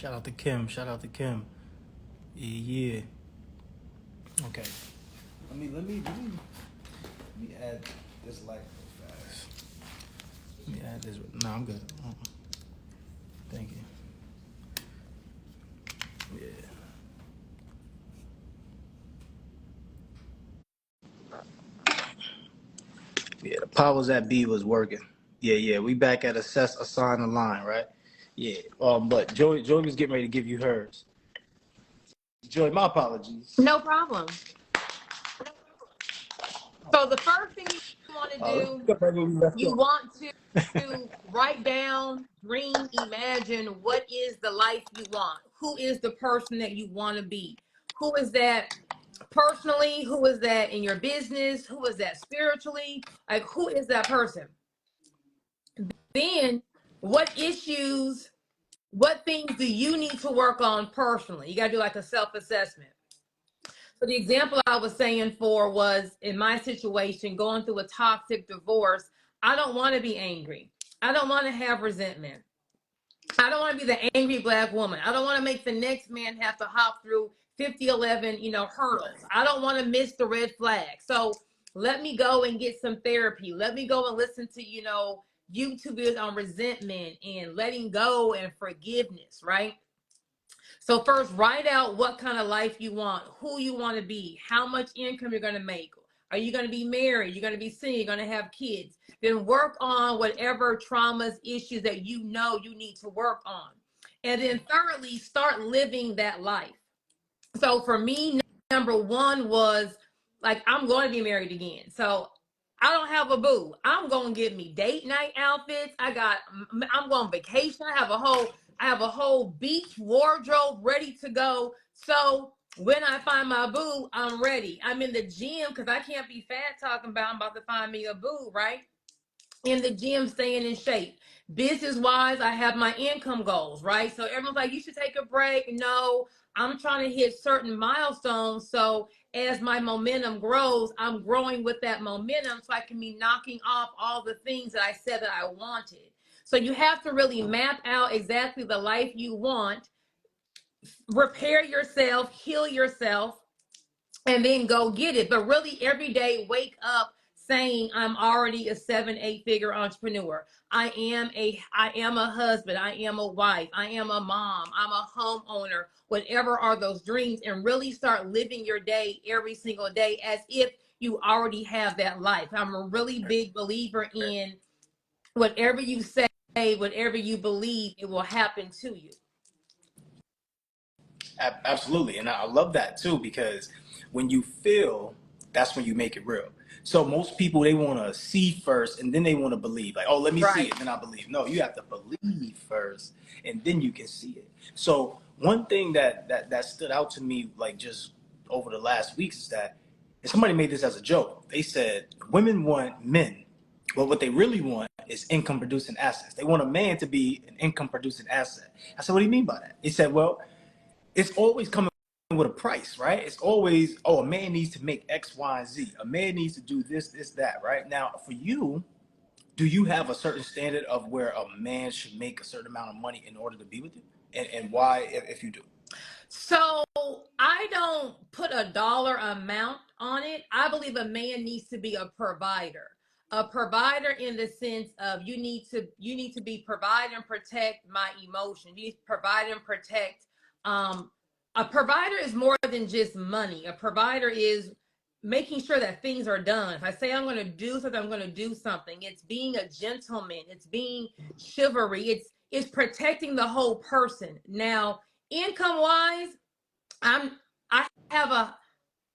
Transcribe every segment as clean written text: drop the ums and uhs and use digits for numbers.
Shout out to Kim. Shout out to Kim. Yeah, yeah. Okay. Let me add this light real fast. Let me add this. No, I'm good. Thank you. Yeah. Yeah. The powers that be was working. Yeah, yeah. We back at assess, assign the line, right? Yeah. But Joy was getting ready to give you hers. Joy, my apologies. No problem. So the first thing you want to Let's do, pick up right where we left you off. want to write down, dream, imagine what is the life you want. Who is the person that you want to be? Who is that personally? Who is that in your business? Who is that spiritually? Like, who is that person? Then, what issues, what things do you need to work on personally? You got to do like a self assessment. So the example I was saying for was in my situation, going through a toxic divorce. I don't want to be angry. I don't want to have resentment. I don't want to be the angry black woman. I don't want to make the next man have to hop through 50, 11, Right. hurdles. I don't want to miss the red flag. So let me go and get some therapy. Let me go and listen to, YouTube videos on resentment and letting go and forgiveness, right? So first, write out what kind of life you want, who you want to be, how much income you're going to make. Are you going to be married? You're going to be single? You're going to have kids? Then work on whatever traumas, issues that you know you need to work on. And then thirdly, start living that life. So for me, number one was like, I'm going to be married again. So I don't have a boo. I'm going to get me date night outfits. I'm going on vacation. I have a whole beach wardrobe ready to go. So when I find my boo, I'm ready. I'm in the gym because I can't be fat talking about I'm about to find me a boo, right? In the gym, staying in shape. Business wise, I have my income goals, right? So everyone's like, you should take a break. No, I'm trying to hit certain milestones. So as my momentum grows, I'm growing with that momentum so I can be knocking off all the things that I said that I wanted. So you have to really map out exactly the life you want, repair yourself, heal yourself, and then go get it. But really, every day, wake up saying, I'm already a 7, 8 figure entrepreneur. I am a husband. I am a wife. I am a mom. I'm a homeowner. Whatever are those dreams, and really start living your day every single day as if you already have that life. I'm a really big believer in whatever you say, whatever you believe, it will happen to you. Absolutely, and I love that too because when you feel, that's when you make it real. So most people they want to see first and then they want to believe. Like, oh, let me see Right. it, then I believe. No, you have to believe first and then you can see it. So one thing that stood out to me like just over the last weeks is that and somebody made this as a joke. They said women want men, but what they really want is income producing assets. They want a man to be an income producing asset. I said, what do you mean by that? He said, well, it's always coming with a price, right? It's always, oh, a man needs to make X, Y, and Z. A man needs to do this, that, right? Now, for you, do you have a certain standard of where a man should make a certain amount of money in order to be with you? And why, if you do? So I don't put a dollar amount on it. I believe a man needs to be a provider. A provider in the sense of you need to be provide and protect my emotion. You need to provide and protect. Um, a provider is more than just money. A provider is making sure that things are done. If I say I'm going to do something, I'm going to do something. It's being a gentleman. It's being chivalry. It's protecting the whole person. Now, income wise, I'm I have a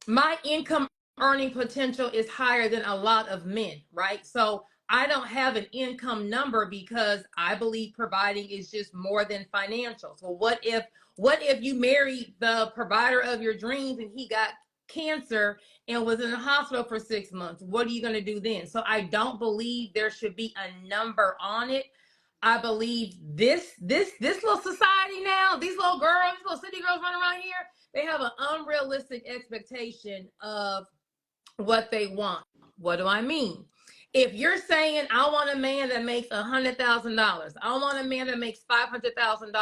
my income earning potential is higher than a lot of men, right? So I don't have an income number because I believe providing is just more than financial. So what if you married the provider of your dreams and he got cancer and was in the hospital for 6 months? What are you going to do then? So I don't believe there should be a number on it. I believe this little society now, these little girls, these little city girls running around here, they have an unrealistic expectation of what they want. What do I mean? If you're saying I want a man that makes $100,000, I want a man that makes $500,000.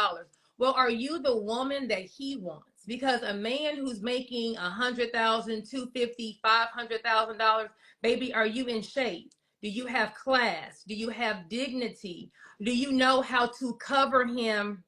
Well, are you the woman that he wants? Because a man who's making 100,000, 250, $500,000, baby, are you in shape? Do you have class? Do you have dignity? Do you know how to cover him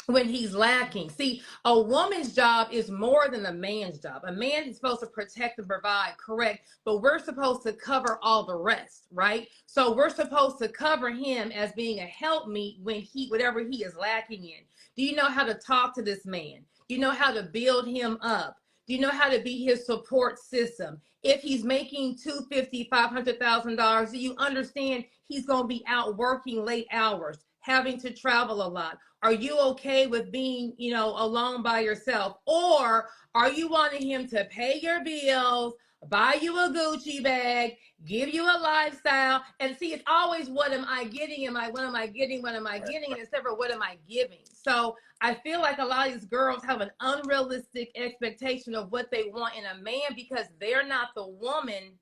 when he's lacking? See, a woman's job is more than a man's job. A man is supposed to protect and provide, correct, but we're supposed to cover all the rest, right? So we're supposed to cover him as being a helpmeet when he, whatever he is lacking in. Do you know how to talk to this man? Do you know how to build him up? Do you know how to be his support system? If he's making $250,000, $500,000, do you understand he's going to be out working late hours, having to travel a lot? Are you okay with being, alone by yourself? Or are you wanting him to pay your bills, buy you a Gucci bag, give you a lifestyle? And see, it's always, what am I getting? What am I getting? What am I getting? And instead of what am I giving? So I feel like a lot of these girls have an unrealistic expectation of what they want in a man because they're not the woman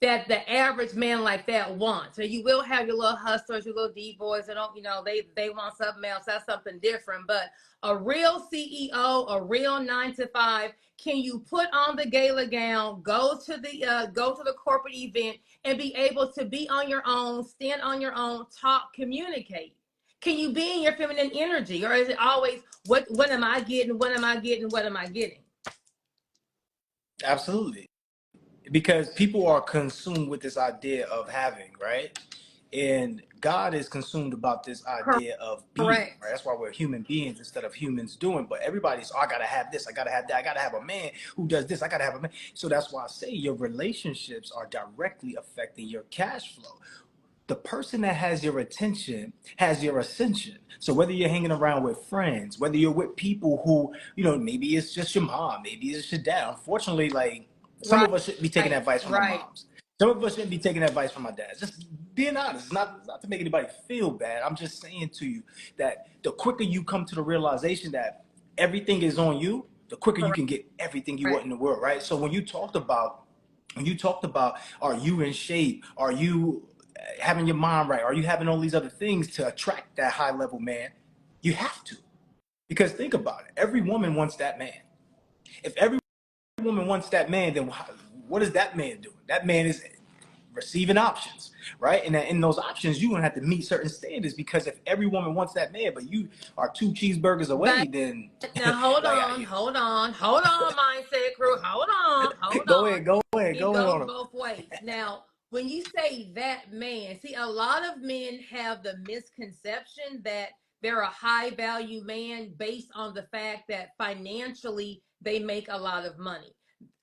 that the average man like that wants. So you will have your little hustlers, your little D boys that don't, they want something else. That's something different. But a real CEO, a real 9 to 5, can you put on the gala gown, go to the corporate event, and be able to be on your own, stand on your own, talk, communicate? Can you be in your feminine energy, or is it always what am I getting? What am I getting? What am I getting? Absolutely. Because people are consumed with this idea of having, right? And God is consumed about this idea of being, right? Correct. That's why we're human beings instead of humans doing. But everybody's, oh, I gotta have this, I gotta have that, I gotta have a man who does this, I gotta have a man. So that's why I say your relationships are directly affecting your cash flow. The person that has your attention has your ascension. So whether you're hanging around with friends, whether you're with people who, maybe it's just your mom, maybe it's your dad. Unfortunately, like some Right. of us shouldn't be taking advice from our Right. moms. Some of us shouldn't be taking advice from our dads. Just being honest, not to make anybody feel bad. I'm just saying to you that the quicker you come to the realization that everything is on you, the quicker you Correct. can get everything you want in the world, right? So when you talked about are you in shape, are you having your mind right, are you having all these other things to attract that high level man, you have to. Because think about it, every woman wants that man. If every woman wants that man, then what is that man doing? That man is receiving options, right? And in those options, you're gonna have to meet certain standards, because if every woman wants that man, but you are 2 cheeseburgers But away, then now hold like on, hold on, hold on, mindset crew. Hold on, hold go on. ahead, go ahead, It go ahead goes on him. both ways. Now, when you say that man, see, a lot of men have the misconception that they're a high value man based on the fact that financially they make a lot of money.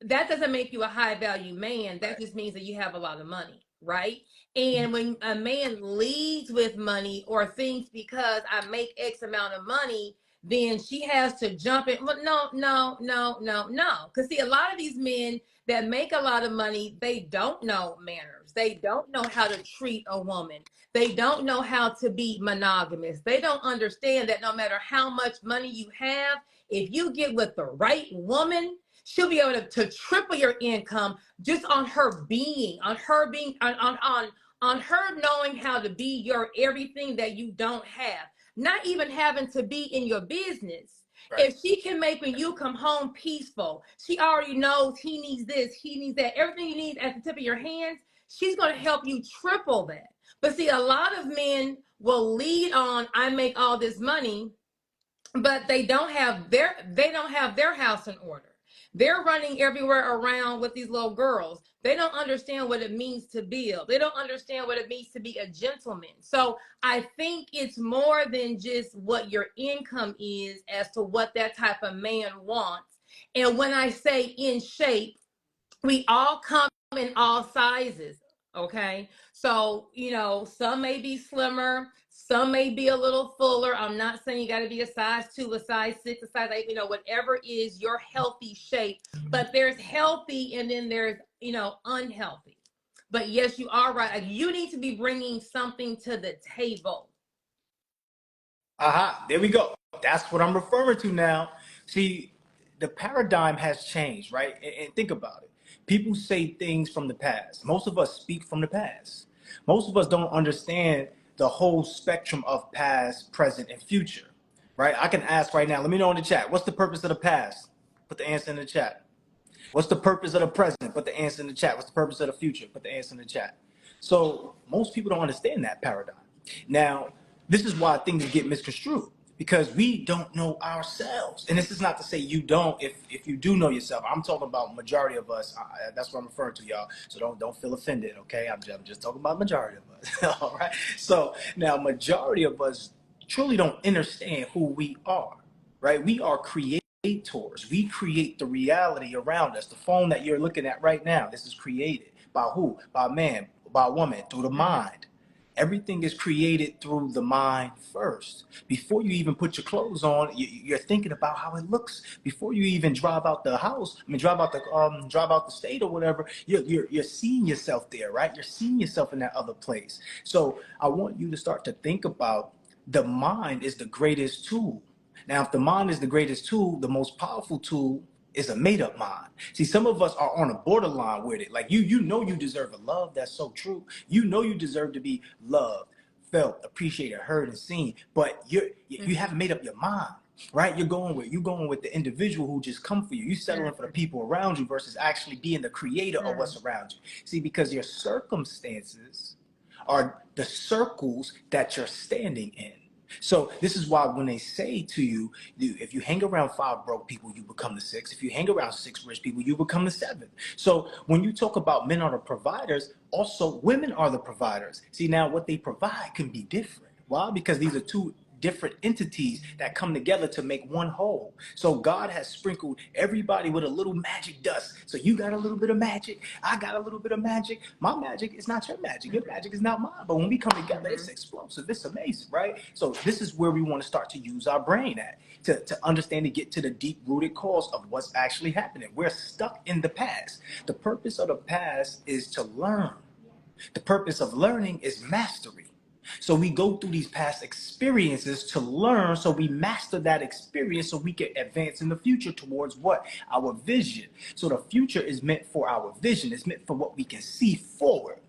That doesn't make you a high value man. That Right. just means that you have a lot of money, right? And when a man leads with money or thinks because I make X amount of money, then she has to jump in. Well, no, no, no, no, no. Because see, a lot of these men that make a lot of money, they don't know manners. They don't know how to treat a woman. They don't know how to be monogamous. They don't understand that no matter how much money you have, if you get with the right woman, she'll be able to triple your income just on her being, on her knowing how to be your everything that you don't have, not even having to be in your business. Right. If she can make when you come home peaceful, she already knows he needs this, he needs that, everything you need at the tip of your hands, she's going to help you triple that. But see, a lot of men will lead on, I make all this money, but they don't have their house in order. They're running everywhere around with these little girls. They don't understand what it means to build. They don't understand what it means to be a gentleman. So I think it's more than just what your income is as to what that type of man wants. And when I say in shape, we all come in all sizes. Okay. So, some may be slimmer, some may be a little fuller. I'm not saying you got to be a size 2, a size 6, a size 8, whatever is your healthy shape. But there's healthy and then there's, unhealthy. But yes, you are right. Like, you need to be bringing something to the table. Aha, there we go. That's what I'm referring to now. See, the paradigm has changed, right? And think about it. People say things from the past. Most of us speak from the past. Most of us don't understand the whole spectrum of past, present, and future. right? I can ask right now. Let me know in the chat. What's the purpose of the past? Put the answer in the chat. What's the purpose of the present? Put the answer in the chat. What's the purpose of the future? Put the answer in the chat. So most people don't understand that paradigm. Now, this is why things get misconstrued because we don't know ourselves. And this is not to say you don't if you do know yourself. I'm talking about majority of us. That's what I'm referring to, y'all. So don't feel offended, okay? I'm just talking about majority of us. All right. So now majority of us truly don't understand who we are, right? We are creators. We create the reality around us. The phone that you're looking at right now, this is created by who? By man, by woman, through the mind. Everything is created through the mind first. Before you even put your clothes on, you're thinking about how it looks. Before you even drive out the house, drive out the state or whatever, you're seeing yourself there, right? You're seeing yourself in that other place. So I want you to start to think about the mind is the greatest tool. Now, if the mind is the greatest tool, the most powerful tool is a made-up mind. See, some of us are on a borderline with it. Like you know you deserve a love. That's so true. You know you deserve to be loved, felt, appreciated, heard, and seen. But you haven't made up your mind, right? You're going with the individual who just come for you. You settling for the people around you versus actually being the creator of what's around you. See, because your circumstances are the circles that you're standing in. So this is why when they say to you, if you hang around 5 broke people, you become the 6. If you hang around 6 rich people, you become the 7. So when you talk about men are the providers, also women are the providers. See, now what they provide can be different. Why? Because these are two different entities that come together to make one whole. So God has sprinkled everybody with a little magic dust. So you got a little bit of magic. I got a little bit of magic. My magic is not your magic. Your magic is not mine. But when we come together, it's explosive. It's amazing, right? So this is where we want to start to use our brain at to understand and get to the deep-rooted cause of what's actually happening. We're stuck in the past. The purpose of the past is to learn. The purpose of learning is mastery. So we go through these past experiences to learn, so we master that experience so we can advance in the future towards what? Our vision. So the future is meant for our vision. It's meant for what we can see forward.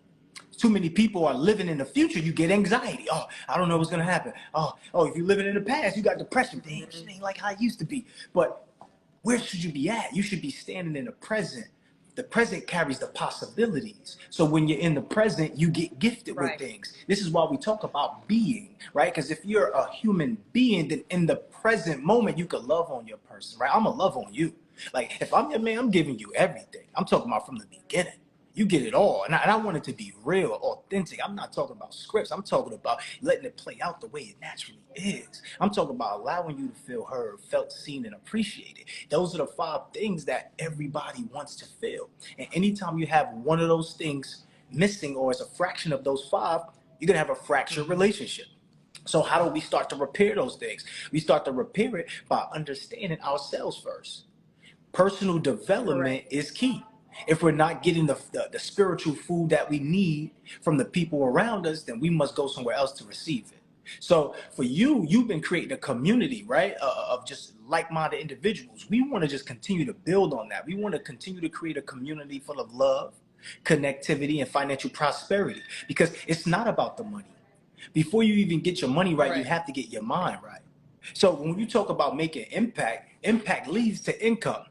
Too many people are living in the future, you get anxiety. Oh, I don't know what's gonna happen. Oh, if you're living in the past, you got depression. Damn, shit ain't like how it used to be. But where should you be at? You should be standing in the present. The present carries the possibilities. So when you're in the present, you get gifted with things. This is why we talk about being, right? Because if you're a human being, then in the present moment, you can love on your person, right? I'm going to love on you. Like, if I'm your man, I'm giving you everything. I'm talking about from the beginning. You get it all. And I want it to be real, authentic. I'm not talking about scripts. I'm talking about letting it play out the way it naturally is. I'm talking about allowing you to feel heard, felt, seen, and appreciated. Those are the 5 things that everybody wants to feel. And anytime you have one of those things missing or it's a fraction of those 5, you're going to have a fractured relationship. So how do we start to repair those things? We start to repair it by understanding ourselves first. Personal development is key. If we're not getting the spiritual food that we need from the people around us, then we must go somewhere else to receive it. So for you, you've been creating a community, right, of just like-minded individuals. We want to just continue to build on that. We want to continue to create a community full of love, connectivity, and financial prosperity, because it's not about the money. Before you even get your money right, you have to get your mind right. So when you talk about making impact, impact leads to income,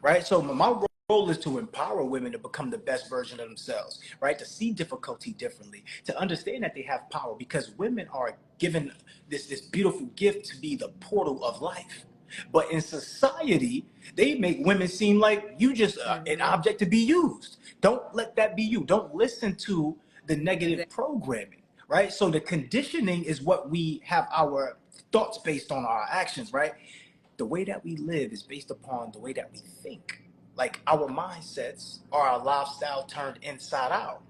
right? So my role is to empower women to become the best version of themselves, right? To see difficulty differently, to understand that they have power, because women are given this beautiful gift to be the portal of life. But in society, they make women seem like you just an object to be used. Don't let that be you. Don't listen to the negative programming, right? So the conditioning is what we have our thoughts based on our actions, right? The way that we live is based upon the way that we think. Like our mindsets are our lifestyle turned inside out,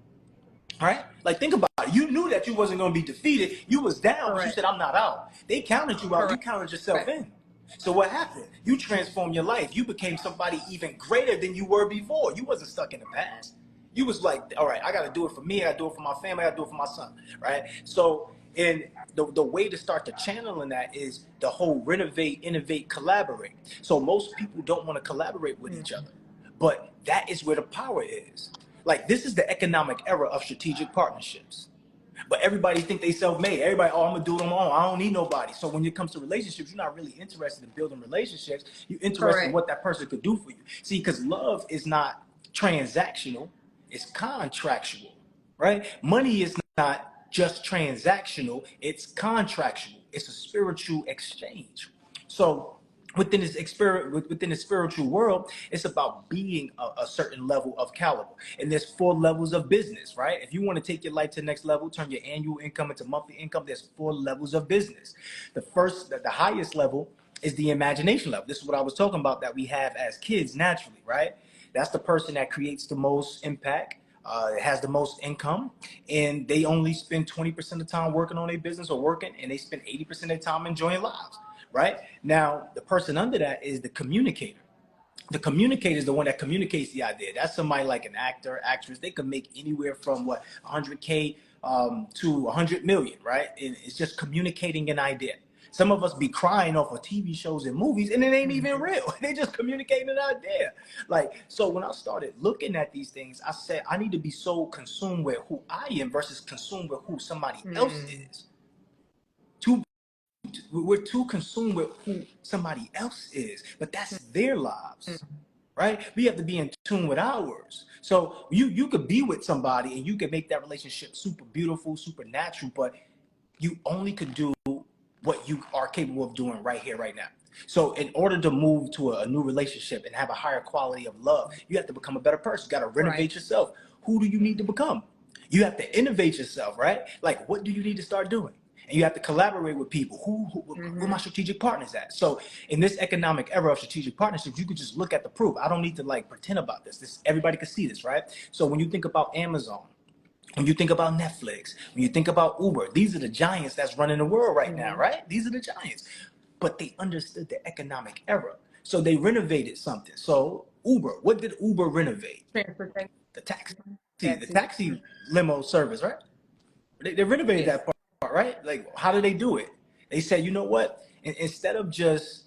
right? Like think about it. You knew that you wasn't going to be defeated. You was down, but you said, I'm not out. They counted you out. You counted yourself in. So what happened? You transformed your life. You became somebody even greater than you were before. You wasn't stuck in the past. You was like, all right, I got to do it for me. I got to do it for my family. I got to do it for my son, right? So and the way to start to channel in that is the whole renovate, innovate, collaborate. So most people don't want to collaborate with each other, but that is where the power is. Like this is the economic era of strategic partnerships, But everybody think they self-made. Everybody, oh, I'm gonna do it on my own. I don't need nobody. So when it comes to relationships, you're not really interested in building relationships. You're interested in Correct. what that person could do for you. See, because love is not transactional, it's contractual, right? Money is not just transactional, it's contractual. It's a spiritual exchange. So within the spiritual world, it's about being a certain level of caliber. And there's 4 levels of business, right? If you want to take your life to the next level, turn your annual income into monthly income, there's 4 levels of business. The highest level is the imagination level. This is what I was talking about that we have as kids naturally, right? That's the person that creates the most impact, has the most income, and they only spend 20% of the time working on their business or working, and they spend 80% of the time enjoying lives, right? Now, the person under that is the communicator. The communicator is the one that communicates the idea. That's somebody like an actor, actress. They can make anywhere from 100K to 100 million, right? And it's just communicating an idea. Some of us be crying off of TV shows and movies, and it ain't even real. They just communicating an idea. Like, so when I started looking at these things, I said I need to be so consumed with who I am versus consumed with who somebody else is. Too we're too consumed with who somebody else is, but that's their lives, right? We have to be in tune with ours. So you could be with somebody and you could make that relationship super beautiful, super natural, but you only could do what you are capable of doing right here, right now. So in order to move to a new relationship and have a higher quality of love, you have to become a better person. You got to renovate yourself. Who do you need to become? You have to innovate yourself, right? Like, what do you need to start doing? And you have to collaborate with people. Who my strategic partners at? So in this economic era of strategic partnerships, you could just look at the proof. I don't need to like pretend about this. Everybody can see this, right? So when you think about Amazon, when you think about Netflix, when you think about Uber, these are the giants that's running the world right now, right? These are the giants. But they understood the economic era. So they renovated something. So Uber, what did Uber renovate? Transportation. The taxi, the Taxi. taxi limo service, right? They renovated Yes. that part, right? Like, how did they do it? They said, you know what? Instead of just,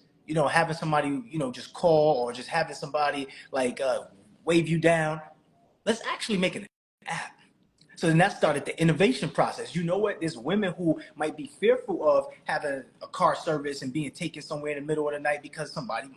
having somebody, just call or just having somebody like wave you down, let's actually make an app. So then that started the innovation process. You know what? There's women who might be fearful of having a car service and being taken somewhere in the middle of the night because somebody,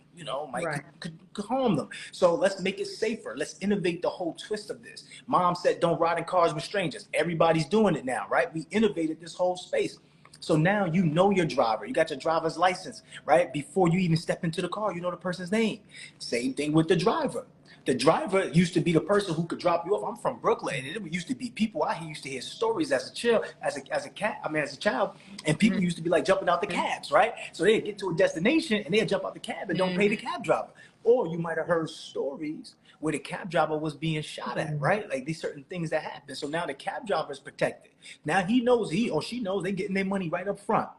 might could harm them. So let's make it safer. Let's innovate the whole twist of this. Mom said, don't ride in cars with strangers. Everybody's doing it now, right? We innovated this whole space. So now you know your driver. You got your driver's license, right? Before you even step into the car, you know the person's name. Same thing with the driver. The driver used to be the person who could drop you off. I'm from Brooklyn, and it used to be people I used to hear stories as a child, as a child, and people used to be like jumping out the cabs, right? So they'd get to a destination and they'd jump out the cab and don't pay the cab driver. Or you might have heard stories where the cab driver was being shot at, right? Like these certain things that happen. So now the cab driver is protected. Now he or she knows they're getting their money right up front,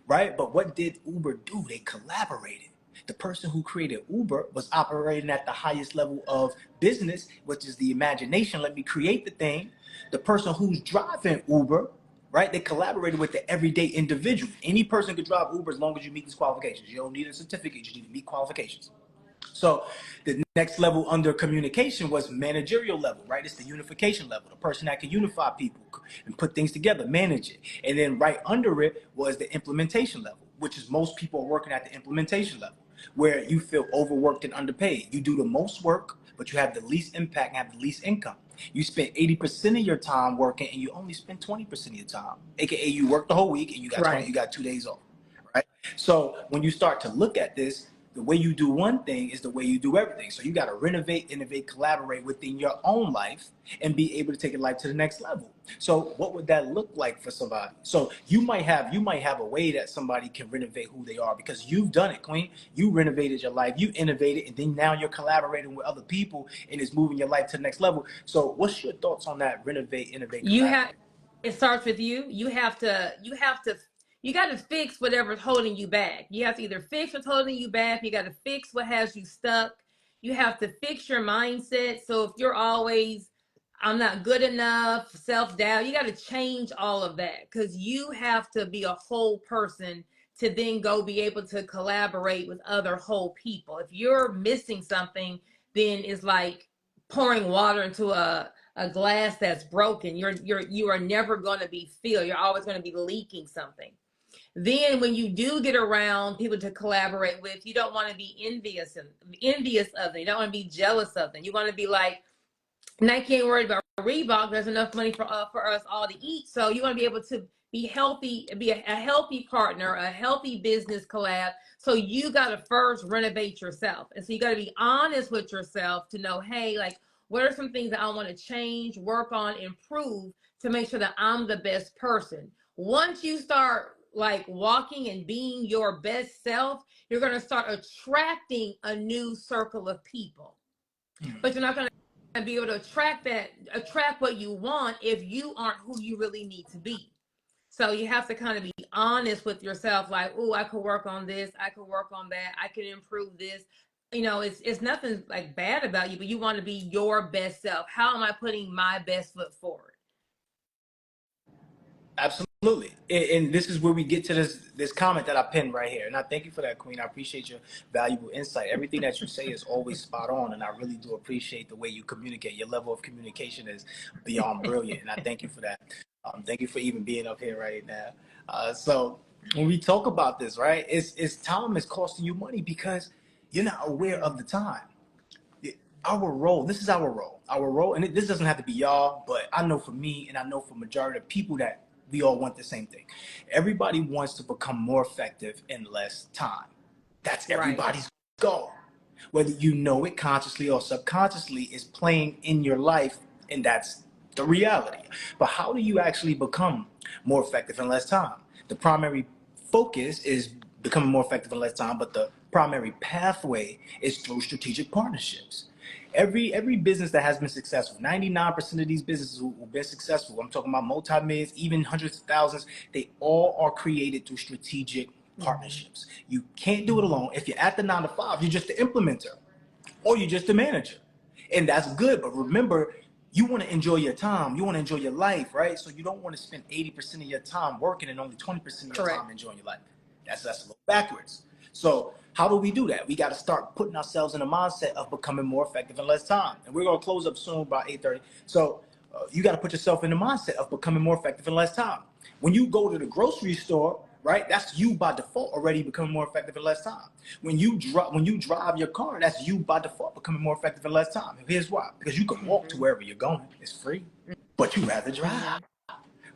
right? But what did Uber do? They collaborated. The person who created Uber was operating at the highest level of business, which is the imagination. Let me create the thing. The person who's driving Uber, right? They collaborated with the everyday individual. Any person could drive Uber as long as you meet these qualifications. You don't need a certificate. You just need to meet qualifications. So the next level under communication was managerial level, right? It's the unification level, the person that can unify people and put things together, manage it. And then right under it was the implementation level, which is most people are working at the implementation level, where you feel overworked and underpaid. You do the most work, but you have the least impact and have the least income. You spend 80% of your time working and you only spend 20% of your time. AKA you work the whole week and you got 2 days off. Right? So when you start to look at this, the way you do one thing is the way you do everything. So you got to renovate, innovate, collaborate within your own life and be able to take your life to the next level. So what would that look like for somebody? So you might have a way that somebody can renovate who they are because you've done it, Queen. You renovated your life, you innovated, and then now you're collaborating with other people and it's moving your life to the next level. So what's your thoughts on that? Renovate, innovate, You have, collaborate. it starts with you. You got to fix whatever's holding you back. You have to either fix what's holding you back. You got to fix what has you stuck. You have to fix your mindset. So if you're always, I'm not good enough, self-doubt, you got to change all of that because you have to be a whole person to then go be able to collaborate with other whole people. If you're missing something, then it's like pouring water into a glass that's broken. You are never going to be filled. You're always going to be leaking something. Then when you do get around people to collaborate with, you don't want to be envious of them. You don't want to be jealous of them. You want to be like, Nike ain't worried about Reebok. There's enough money for us all to eat. So you want to be able to be healthy, be a healthy partner, a healthy business collab. So you got to first renovate yourself. And so you got to be honest with yourself to know, hey, like, what are some things that I want to change, work on, improve to make sure that I'm the best person? Once you start like walking and being your best self, you're going to start attracting a new circle of people. But you're not going to be able to attract what you want if you aren't who you really need to be. So you have to kind of be honest with yourself, like, oh, I could work on this, I could work on that, I can improve this. You know, it's nothing like bad about you, but you want to be your best self. How am I putting my best foot forward? Absolutely. And this is where we get to this comment that I pinned right here. And I thank you for that, Queen. I appreciate your valuable insight. Everything that you say is always spot on, and I really do appreciate the way you communicate. Your level of communication is beyond brilliant, and I thank you for that. Thank you for even being up here right now. So when we talk about this, right, it's time is costing you money because you're not aware of the time. Our role, this is our role, and this doesn't have to be y'all, but I know for me and I know for majority of people that we all want the same thing. Everybody wants to become more effective in less time. That's Right. everybody's goal. Whether you know it consciously or subconsciously is playing in your life, and that's the reality. But how do you actually become more effective in less time? The primary focus is becoming more effective in less time, but the primary pathway is through strategic partnerships. Every business that has been successful, 99% of these businesses who have been successful, I'm talking about multi-millions, even hundreds of thousands, they all are created through strategic partnerships. You can't do it alone. If you're at the 9 to 5, you're just the implementer or you're just the manager. And that's good. But remember, you want to enjoy your time. You want to enjoy your life, right? So you don't want to spend 80% of your time working and only 20% of your Correct. time enjoying your life. That's a little backwards. So how do we do that? We got to start putting ourselves in a mindset of becoming more effective in less time. And we're going to close up soon, about 8:30. So you got to put yourself in the mindset of becoming more effective in less time. When you go to the grocery store, right, that's you by default already becoming more effective in less time. When you drive your car, that's you by default becoming more effective in less time. And here's why: because you can walk to wherever you're going, it's free, but you rather drive.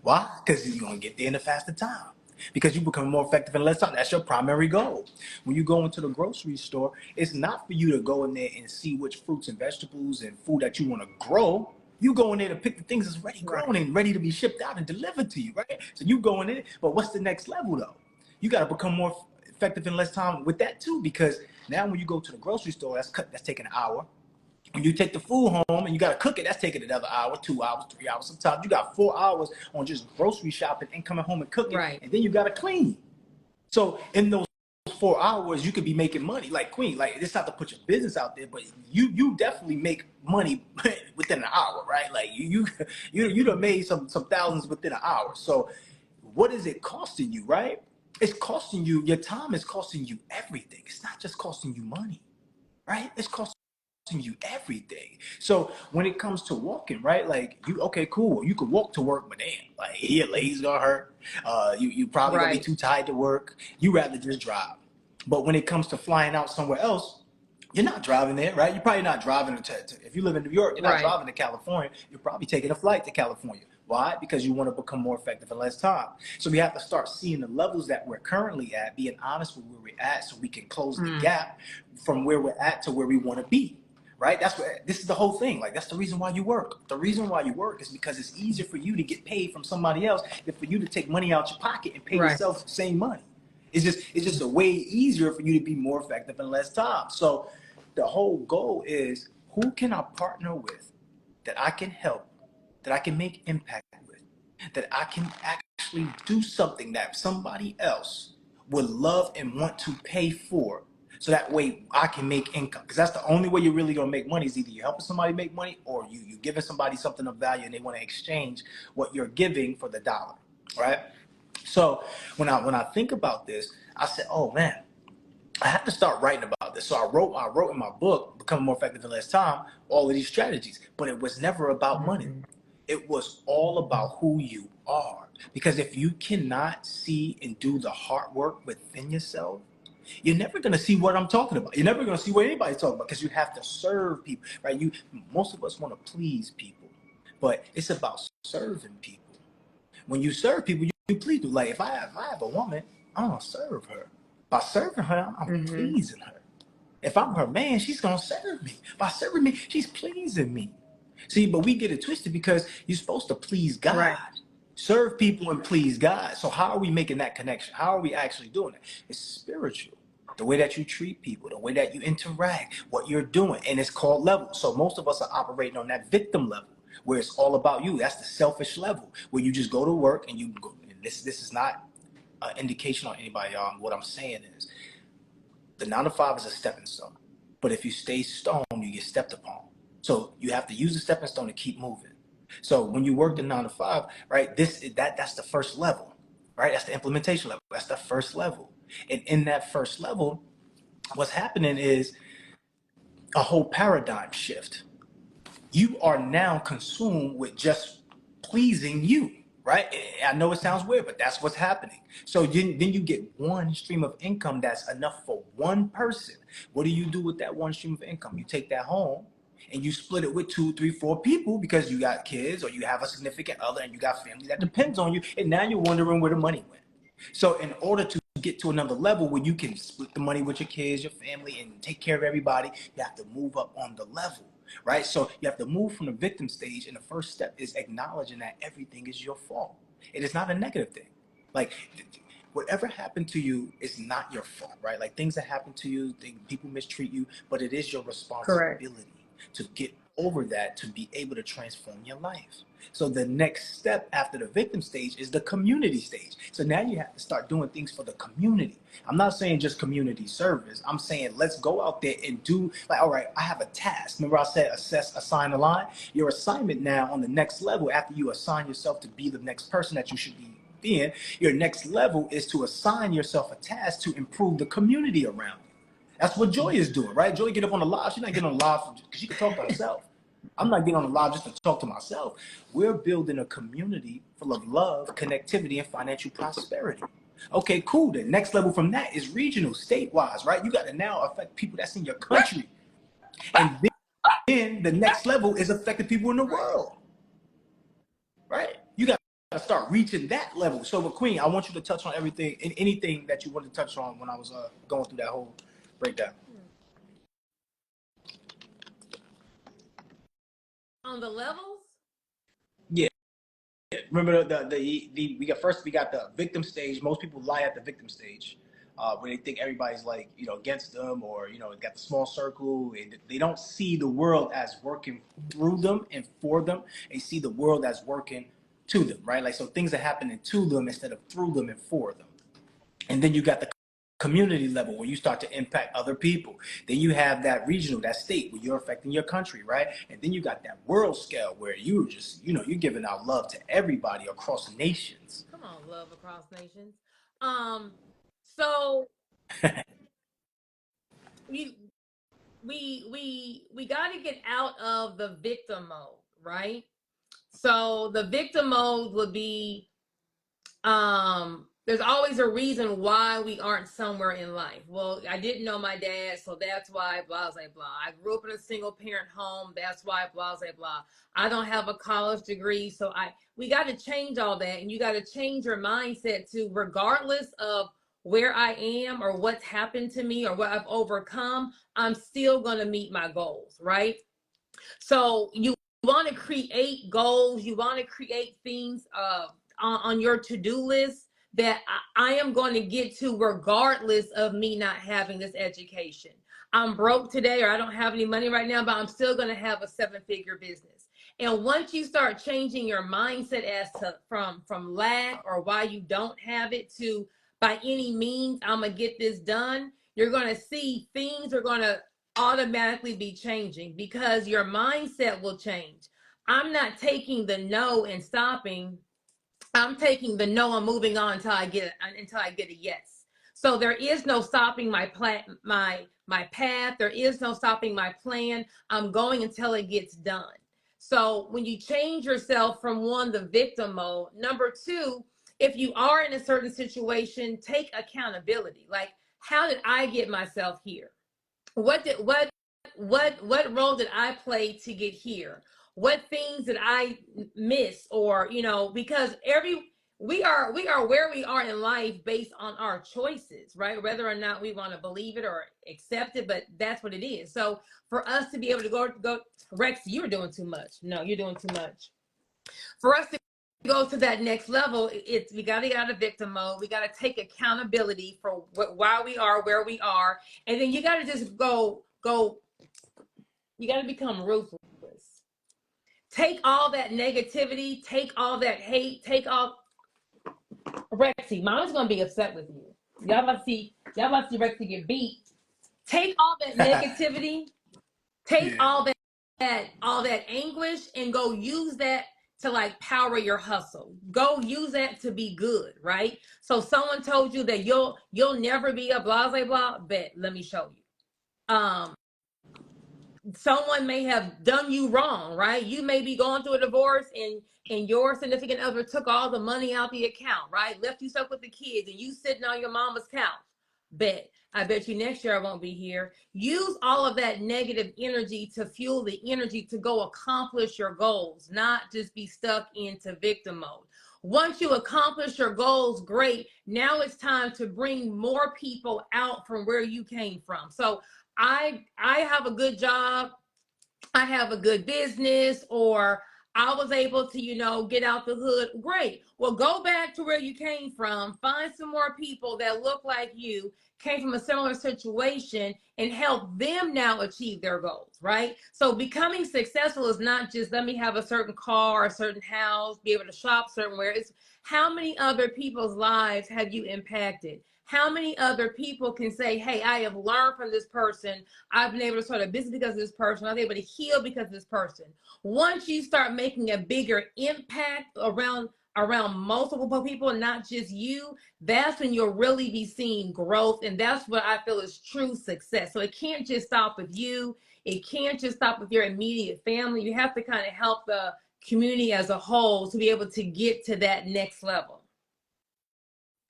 Why? Because you're gonna get there in a faster time. Because you become more effective in less time. That's your primary goal. When you go into the grocery store, it's not for you to go in there and see which fruits and vegetables and food that you want to grow. You go in there to pick the things that's ready grown and ready to be shipped out and delivered to you, right? So you go in there, but what's the next level though? You got to become more effective in less time with that too, because now when you go to the grocery store, that's taking an hour. When you take the food home and you got to cook it, that's taking another hour, 2 hours, 3 hours. Sometimes you got 4 hours on just grocery shopping and coming home and cooking, Right. and then you got to clean. So in those 4 hours, you could be making money. Like Queen, like it's not to put your business out there, but you definitely make money within an hour, right? Like you done made some thousands within an hour. So what is it costing you, right? It's costing you, your time is costing you everything. It's not just costing you money, right? It's costing you everything. So when it comes to walking, right? Like you, okay, cool. You could walk to work, but damn, like your legs gonna hurt. You probably gonna be Right. too tired to work. You rather just drive. But when it comes to flying out somewhere else, you're not driving there, right? You're probably not driving if you live in New York, you're not Right. driving to California. You're probably taking a flight to California. Why? Because you want to become more effective in less time. So we have to start seeing the levels that we're currently at, being honest with where we're at so we can close the gap from where we're at to where we want to be. Right? That's what this is the whole thing. Like that's the reason why you work. The reason why you work is because it's easier for you to get paid from somebody else than for you to take money out your pocket and pay Right. yourself the same money. It's just a way easier for you to be more effective in less time. So the whole goal is who can I partner with that I can help, that I can make impact with, that I can actually do something that somebody else would love and want to pay for. So that way I can make income. Because that's the only way you're really gonna make money is either you're helping somebody make money or you giving somebody something of value and they want to exchange what you're giving for the dollar. Right? So when I think about this, I said, oh man, I had to start writing about this. So I wrote in my book, Becoming More Effective in Less Time, all of these strategies, but it was never about money. It was all about who you are. Because if you cannot see and do the hard work within yourself, you're never going to see what I'm talking about. You're never going to see what anybody's talking about, because you have to serve people, right? Most of us want to please people, but it's about serving people. When you serve people, you please them. Like if I have a woman, I'm gonna serve her. By serving her, I'm pleasing her. If I'm her man, she's gonna serve me. By serving me, she's pleasing me. See, but we get it twisted because you're supposed to please God, Right. serve people and please God. So how are we making that connection? How are we actually doing it? It's spiritual. The way that you treat people, the way that you interact, what you're doing, and it's called level. So most of us are operating on that victim level, where it's all about you. That's the selfish level, where you just go to work and you go. And this is not an indication on anybody. What I'm saying is, the 9 to 5 is a stepping stone, but if you stay stone, you get stepped upon. So you have to use the stepping stone to keep moving. So when you work the 9 to 5, right, that's the first level, right? That's the implementation level. That's the first level. And in that first level, what's happening is a whole paradigm shift. You are now consumed with just pleasing you, right? I know it sounds weird, but that's what's happening. So then you get one stream of income that's enough for one person. What do you do with that one stream of income? You take that home and you split it with 2, 3, 4 people, because you got kids or you have a significant other and you got family that depends on you. And now you're wondering where the money went. So in order to get to another level where you can split the money with your kids, your family, and take care of everybody, you have to move up on the level, right? So you have to move from the victim stage, and the first step is acknowledging that everything is your fault. It is not a negative thing. Like, whatever happened to you is not your fault, right? Like, things that happen to you, people mistreat you, but it is your Correct. responsibility to get over that, to be able to transform your life. So the next step after the victim stage is the community stage. So now you have to start doing things for the community. I'm not saying just community service. I'm saying let's go out there and do, like, all right, I have a task. Remember I said assess, assign, align? Your assignment now on the next level, after you assign yourself to be the next person that you should be being, your next level is to assign yourself a task to improve the community around you. That's what Joy is doing, right? Joy get up on the live. She's not getting on the live because she can talk to herself. I'm not getting on the live just to talk to myself. We're building a community full of love, connectivity, and financial prosperity. Okay, cool. The next level from that is regional, state-wise, right? You got to now affect people that's in your country. And then the next level is affecting people in the world, right? You got to start reaching that level. So, with Queen, I want you to touch on everything and anything that you wanted to touch on when I was going through that whole breakdown. On the levels? Yeah. Remember the we got the victim stage. Most people lie at the victim stage, where they think everybody's like, against them, or got the small circle. And they don't see the world as working through them and for them. They see the world as working to them, right? Like, so things are happening to them instead of through them and for them. And then you got the community level where you start to impact other people. Then you have that regional, that state where you're affecting your country, right? And then you got that world scale where you just, you're giving out love to everybody across nations. Come on, love across nations. Um, so we we got to get out of the victim mode, right? So the victim mode would be, there's always a reason why we aren't somewhere in life. Well, I didn't know my dad, so that's why blah blah blah. I grew up in a single parent home, that's why blah blah blah. I don't have a college degree, so we got to change all that, and you got to change your mindset to, regardless of where I am or what's happened to me or what I've overcome, I'm still going to meet my goals, right? So you want to create goals, you want to create things on your to-do list that I am going to get to regardless of me not having this education. I'm broke today, or I don't have any money right now, but I'm still going to have a 7-figure business. And once you start changing your mindset as to from lack or why you don't have it to, by any means I'm gonna get this done, you're going to see things are going to automatically be changing, because your mindset will change. I'm not taking the no and stopping. I'm taking the no and moving on until I get a yes. So there is no stopping my path. There is no stopping my plan. I'm going until it gets done. So when you change yourself from one, the victim mode, number two, if you are in a certain situation, take accountability. Like, how did I get myself here? What role did I play to get here? What things did I miss? Or, because we are where we are in life based on our choices, right? Whether or not we want to believe it or accept it, but that's what it is. So for us to be able to go, Rex, you're doing too much. No, you're doing too much. For us to go to that next level, it's we got to get out of victim mode. We got to take accountability for why we are where we are, and then you got to just go. You got to become ruthless. Take all that negativity, take all that hate, take all. Rexy, Mama's gonna be upset with you. Y'all about to see Rexy get beat. Take all that negativity, take Yeah. all that anguish, and go use that to like power your hustle. Go use that to be good, right? So someone told you that you'll never be a blah blah blah. Bet, let me show you. Someone may have done you wrong, right? You may be going through a divorce, and your significant other took all the money out the account, right? Left you stuck with the kids, and you sitting on your mama's couch. I bet you next year I won't be here. Use all of that negative energy to fuel the energy to go accomplish your goals, not just be stuck into victim mode. Once you accomplish your goals, great. Now it's time to bring more people out from where you came from. So I have a good job, I have a good business, or I was able to, get out the hood. Great. Well, go back to where you came from, find some more people that look like you, came from a similar situation, and help them now achieve their goals, right? So becoming successful is not just let me have a certain car, a certain house, be able to shop somewhere. It's how many other people's lives have you impacted? How many other people can say, hey, I have learned from this person. I've been able to start a business because of this person. I was able to heal because of this person. Once you start making a bigger impact around multiple people, not just you, that's when you'll really be seeing growth. And that's what I feel is true success. So it can't just stop with you. It can't just stop with your immediate family. You have to kind of help the community as a whole to be able to get to that next level.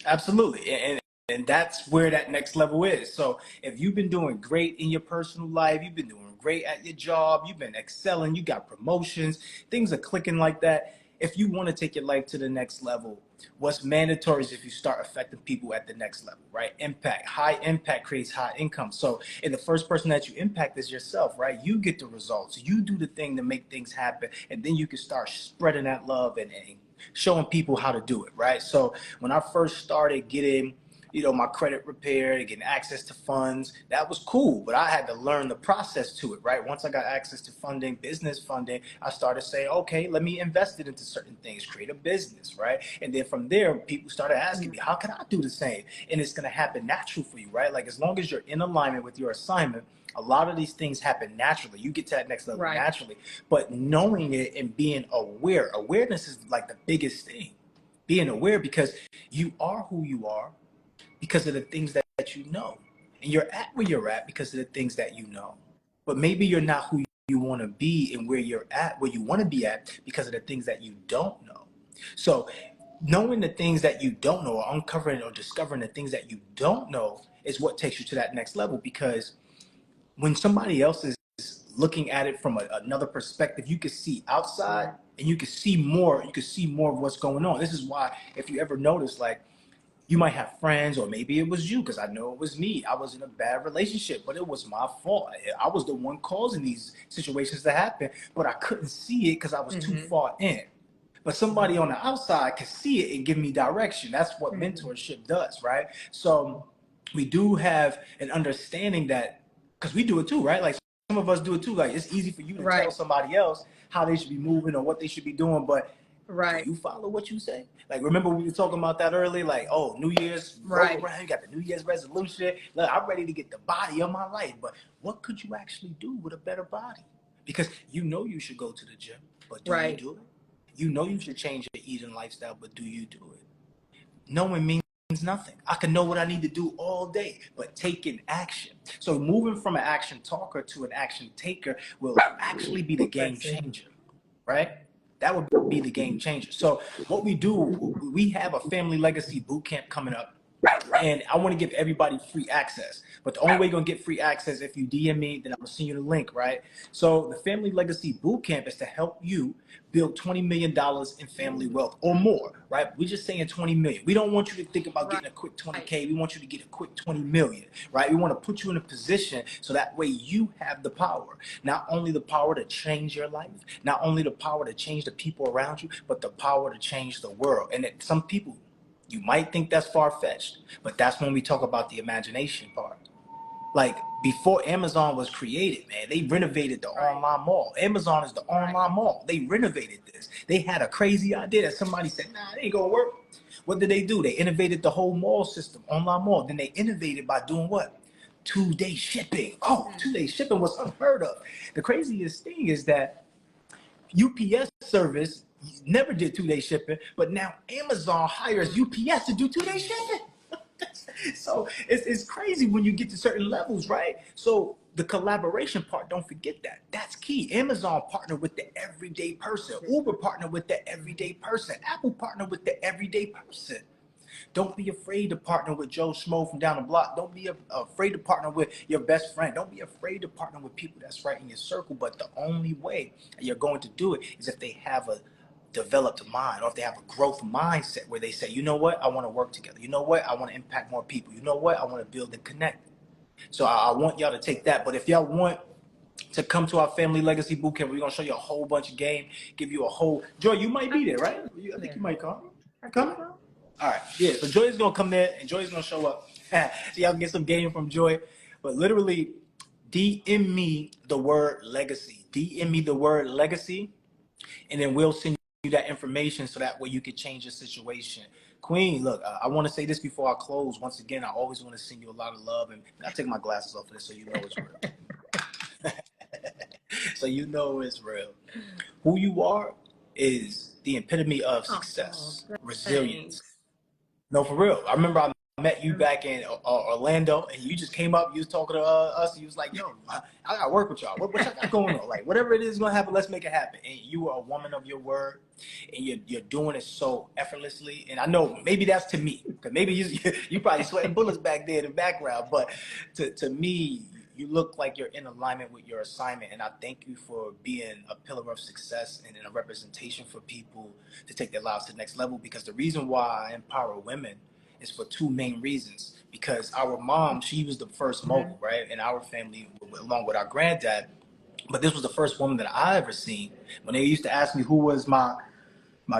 Absolutely. And that's where that next level is. So if you've been doing great in your personal life, you've been doing great at your job, you've been excelling, you got promotions, things are clicking like that. If you want to take your life to the next level, what's mandatory is if you start affecting people at the next level, right? Impact. High impact creates high income. So, and the first person that you impact is yourself, right? You get the results. You do the thing to make things happen, and then you can start spreading that love and showing people how to do it, right? So, when I first started getting my credit repaired, getting access to funds, that was cool, but I had to learn the process to it, right? Once I got access to funding, business funding, I started saying, okay, let me invest it into certain things, create a business, right? And then from there, people started asking me, how can I do the same? And it's going to happen natural for you, right? Like, as long as you're in alignment with your assignment, a lot of these things happen naturally. You get to that next level Right. naturally, but knowing it and being aware, awareness is like the biggest thing. Being aware, because you are who you are because of the things that you know. And you're at where you're at because of the things that you know. But maybe you're not who you want to be and where you're at, where you want to be at because of the things that you don't know. So knowing the things that you don't know, or uncovering or discovering the things that you don't know, is what takes you to that next level. Because when somebody else is looking at it from another perspective, you can see outside and you can see more. You can see more of what's going on. This is why, if you ever notice, like, you might have friends, or maybe it was you, because I know it was me. I was in a bad relationship, but it was my fault. I was the one causing these situations to happen, but I couldn't see it because I was too far in. But somebody on the outside can see it and give me direction. That's what mentorship does, right? So we do have an understanding that, because we do it too, right? Like, some of us do it too. Like, it's easy for you to tell Right. somebody else how they should be moving or what they should be doing, but Right. do you follow what you say? Like, remember we were talking about that earlier? Like, oh, New Year's roll Right. around, you got the New Year's resolution. Look, I'm ready to get the body of my life. But what could you actually do with a better body? Because you know you should go to the gym, but do you Right. do it? You know you should change your eating lifestyle, but do you do it? Knowing means nothing. I can know what I need to do all day, but taking action. So moving from an action talker to an action taker will actually be the game changer, right? That would be the game changer. So what we do, we have a family legacy boot camp coming up. And I want to give everybody free access. But the only way you're going to get free access if you DM me, then I'm going to send you the link, right? So the Family Legacy Bootcamp is to help you build $20 million in family wealth or more, right? We're just saying 20 million. We don't want you to think about getting a quick 20K. We want you to get a quick 20 million, right? We want to put you in a position so that way you have the power. Not only the power to change your life, not only the power to change the people around you, but the power to change the world. And that some people, you might think that's far-fetched, but that's when we talk about the imagination part. Like before Amazon was created, man, they renovated the online mall. Amazon is the online mall. They renovated this. They had a crazy idea that somebody said, nah, it ain't gonna work. What did they do? They innovated the whole mall system, online mall. Then they innovated by doing what? 2-day shipping. Oh, 2-day shipping was unheard of. The craziest thing is that UPS service never did 2-day shipping, but now Amazon hires UPS to do 2-day shipping. So it's crazy when you get to certain levels, right? So the collaboration part, don't forget that. That's key. Amazon partnered with the everyday person. Uber partnered with the everyday person. Apple partnered with the everyday person. Don't be afraid to partner with Joe Schmo from down the block. Don't be afraid to partner with your best friend. Don't be afraid to partner with people that's right in your circle. But the only way you're going to do it is if they have a developed mind, or if they have a growth mindset where they say, you know what, I want to work together. You know what, I want to impact more people. You know what, I want to build and connect. So I want y'all to take that. But if y'all want to come to our Family Legacy Bootcamp, we're going to show you a whole bunch of game, give you a whole... Joy, you might be there, right? I think you might come. Come? All right, yeah, so Joy's going to come there, and Joy's going to show up. So y'all can get some game from Joy. But literally, DM me the word legacy. DM me the word legacy, and then we'll send you that information so that way you can change your situation. Queen, look, I want to say this before I close. Once again, I always want to send you a lot of love, and I take my glasses off of this so you know it's real. So you know it's real. Who you are is the epitome of success, resilience. No, for real. I remember I met you back in Orlando, and you just came up. You was talking to us. And you was like, "Yo, I gotta work with y'all. What y'all got going on? Like, whatever it is gonna happen, let's make it happen." And you are a woman of your word, and you're doing it so effortlessly. And I know maybe that's to me, because maybe you probably sweating bullets back there in the background. But to me, you look like you're in alignment with your assignment, and I thank you for being a pillar of success and a representation for people to take their lives to the next level. Because the reason why I empower women is for two main reasons. Because our mom, she was the first mogul, right, in our family, along with our granddad. But this was the first woman that I ever seen. When they used to ask me who was my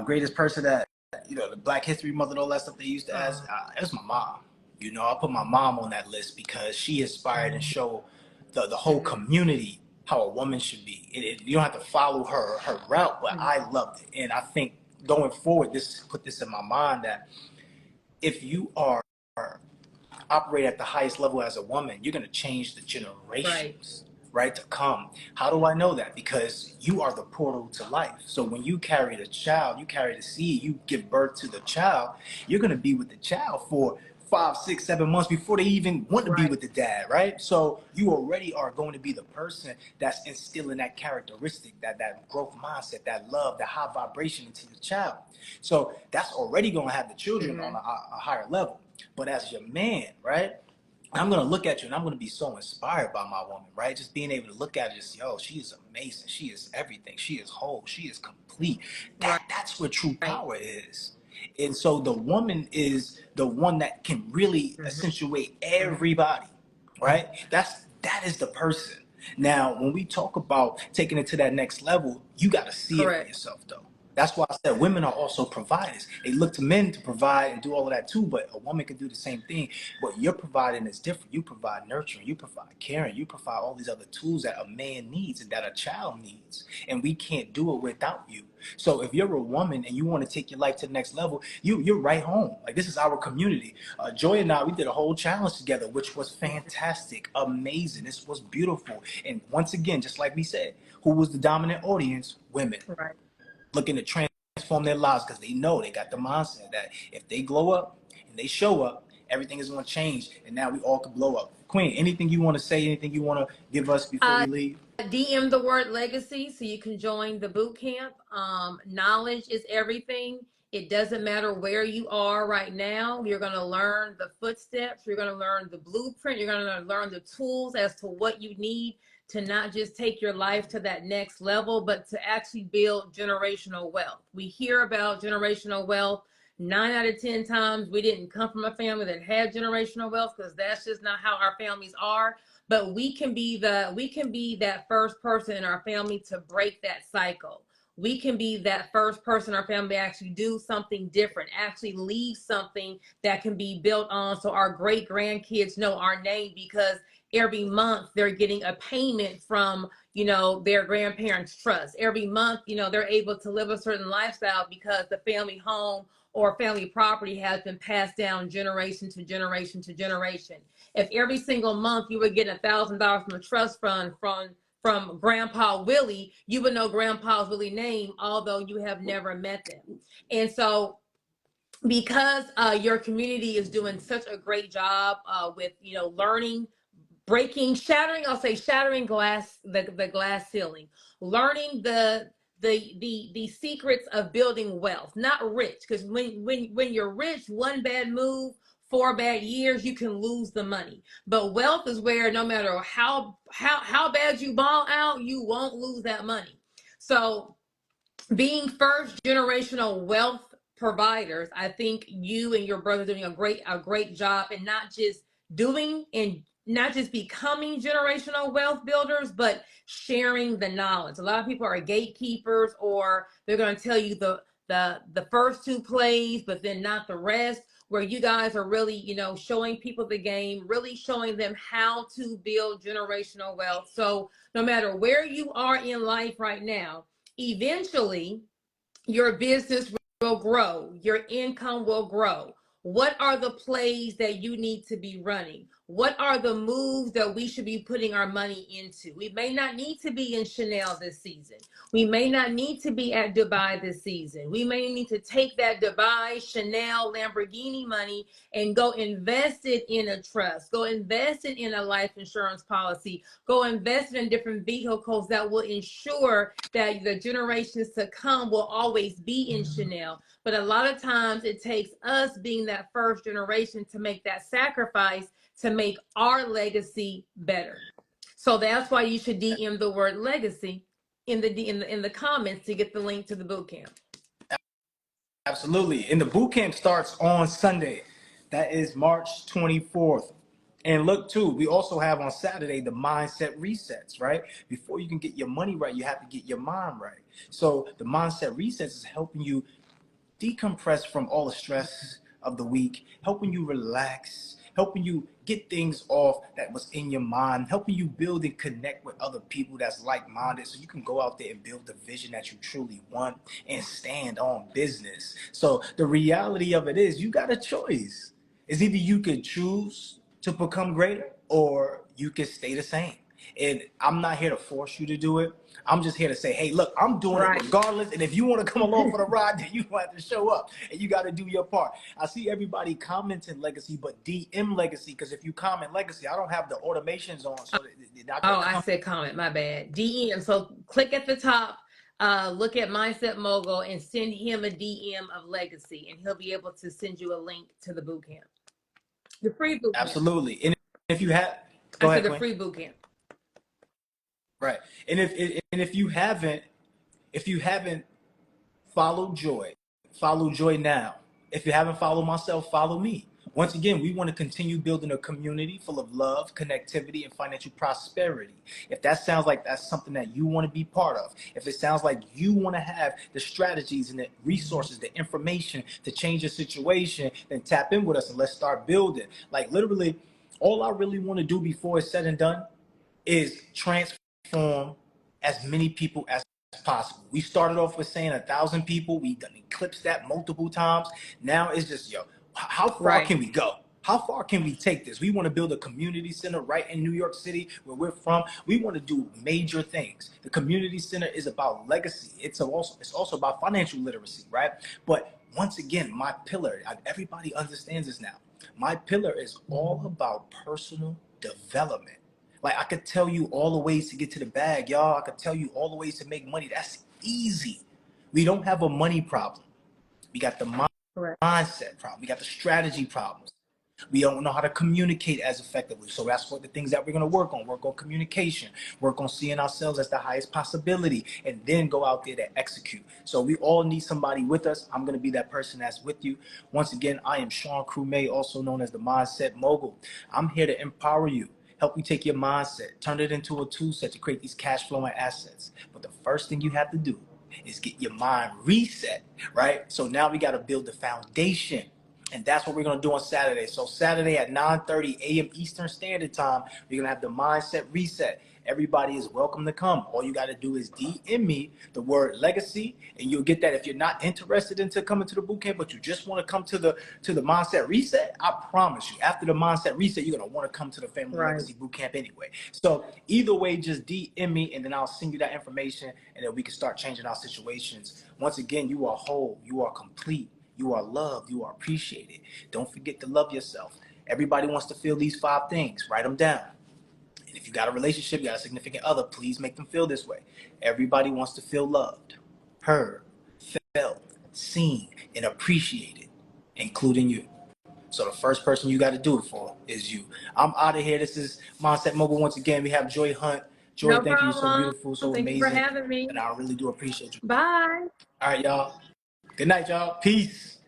greatest person that, you know, the Black History Month and all that stuff they used to ask, it was my mom. You know, I put my mom on that list because she inspired and showed the whole community how a woman should be. You don't have to follow her route, but I loved it. And I think going forward, put this in my mind that if you are operate at the highest level as a woman, you're going to change the generations, right, to come. How do I know that? Because you are the portal to life. So when you carry the child, you carry the seed, you give birth to the child, you're going to be with the child for 5, 6, 7 months before they even want to be with the dad, right? So you already are going to be the person that's instilling that characteristic, that growth mindset, that love, that high vibration into the child. So that's already going to have the children on a higher level. But as your man, right, I'm going to look at you and I'm going to be so inspired by my woman, right? Just being able to look at her and just, yo, she is amazing. She is everything. She is whole. She is complete. That's what true power is. And so the woman is the one that can really accentuate everybody, right? That is the person. Now, when we talk about taking it to that next level, you got to see it for yourself, though. That's why I said women are also providers. They look to men to provide and do all of that too, but a woman can do the same thing. What you're providing is different. You provide nurturing, you provide caring, you provide all these other tools that a man needs and that a child needs. And we can't do it without you. So if you're a woman and you want to take your life to the next level, you're right home. Like, this is our community. Joy and I, we did a whole challenge together, which was fantastic, amazing. This was beautiful. And once again, just like we said, who was the dominant audience? Women. Looking to transform their lives because they know they got the mindset that if they glow up and they show up, everything is going to change, and now we all could blow up. Queen, anything you want to say? Anything you want to give us before we leave? DM the word legacy so you can join the boot camp. Knowledge is everything. It doesn't matter where you are right now. You're going to learn the footsteps. You're going to learn the blueprint. You're going to learn the tools as to what you need to not just take your life to that next level, but to actually build generational wealth. We hear about generational wealth. 9 out of 10 times we didn't come from a family that had generational wealth, because that's just not how our families are. But we can be that first person in our family to break that cycle. We can be that first person in our family to actually do something different, actually leave something that can be built on, so our great grandkids know our name, because every month they're getting a payment from, you know, their grandparents' trust. Every month, you know, they're able to live a certain lifestyle because the family home or family property has been passed down generation to generation to generation. If every single month you were getting $1,000 from a trust fund from Grandpa Willie, you would know Grandpa Willie's name, although you have never met them. And so, because your community is doing such a great job with, you know, learning, shattering the glass ceiling, learning the secrets of building wealth, not rich. Because when you're rich, one bad move, 4 bad years, you can lose the money. But wealth is where no matter how bad you ball out, you won't lose that money. So being first generational wealth providers, I think you and your brother are doing a great job, and not just becoming generational wealth builders, but sharing the knowledge. A lot of people are gatekeepers, or they're going to tell you the first 2 plays, but then not the rest. Where you guys are really, you know, showing people the game, really showing them how to build generational wealth. So no matter where you are in life right now, eventually your business will grow, your income will grow. What are the plays that you need to be running? What are the moves that we should be putting our money into? We may not need to be in Chanel this season. We may not need to be at Dubai this season. We may need to take that Dubai, Chanel, Lamborghini money and go invest it in a trust. Go invest it in a life insurance policy. Go invest it in different vehicles that will ensure that the generations to come will always be in Chanel. But a lot of times it takes us being that first generation to make that sacrifice to make our legacy better. So that's why you should DM the word legacy in the comments to get the link to the boot camp. Absolutely. And the boot camp starts on Sunday. That is March 24th. And look, too, we also have on Saturday the mindset resets, right? Before you can get your money right, you have to get your mind right. So the mindset resets is helping you decompress from all the stress of the week, helping you relax, helping you get things off that was in your mind, helping you build and connect with other people that's like-minded, so you can go out there and build the vision that you truly want and stand on business. So the reality of it is, you got a choice. It's either you could choose to become greater, or you could stay the same. And I'm not here to force you to do it. I'm just here to say, hey, look, I'm doing it regardless. And if you want to come along for the ride, then you have to show up and you got to do your part. I see everybody commenting legacy, but DM legacy, because if you comment legacy, I don't have the automations on. So I said comment, my bad. DM. So click at the top, look at Mindset Mogul and send him a DM of legacy, and he'll be able to send you a link to the boot camp. The free boot camp. Absolutely. And if you have, go ahead, the free boot camp. Right. And if you haven't followed Joy, follow Joy now. If you haven't followed myself, follow me. Once again, we want to continue building a community full of love, connectivity, and financial prosperity. If that sounds like that's something that you want to be part of, if it sounds like you want to have the strategies and the resources, the information to change your situation, then tap in with us and let's start building. Like literally, all I really want to do before it's said and done is transform as many people as possible. We started off with saying 1,000 people. We done eclipsed that multiple times. Now it's just, how far can we go? How far can we take this? We want to build a community center right in New York City, where we're from. We want to do major things. The community center is about legacy. It's also about financial literacy, right? But once again, my pillar, everybody understands this now. My pillar is all about personal development. Like, I could tell you all the ways to get to the bag, y'all. I could tell you all the ways to make money. That's easy. We don't have a money problem. We got the mindset problem. We got the strategy problems. We don't know how to communicate as effectively. So that's what the things that we're going to work on. Work on communication. Work on seeing ourselves as the highest possibility. And then go out there to execute. So we all need somebody with us. I'm going to be that person that's with you. Once again, I am Sean Crewmay, also known as the Mindset Mogul. I'm here to empower you. Help you take your mindset, turn it into a tool set to create these cash flowing assets. But the first thing you have to do is get your mind reset, right? So now we got to build the foundation. And that's what we're going to do on Saturday. So Saturday at 9:30 a.m. Eastern Standard Time, we're going to have the Mindset Reset. Everybody is welcome to come. All you got to do is DM me the word legacy, and you'll get that. If you're not interested into coming to the boot camp, but you just want to come to the Mindset Reset, I promise you, after the Mindset Reset, you're going to want to come to the Family Legacy Boot Camp anyway. So either way, just DM me, and then I'll send you that information, and then we can start changing our situations. Once again, you are whole. You are complete. You are loved. You are appreciated. Don't forget to love yourself. Everybody wants to feel these 5 things. Write them down. And if you got a relationship, you got a significant other, please make them feel this way. Everybody wants to feel loved, heard, felt, seen, and appreciated, including you. So the first person you got to do it for is you. I'm out of here. This is Mindset Mogul once again. We have Joy Hunt. Joy, No thank you. You're so problem. beautiful, so Thank you for amazing. having me. And I really do appreciate you. Bye. All right, y'all. Good night, y'all. Peace.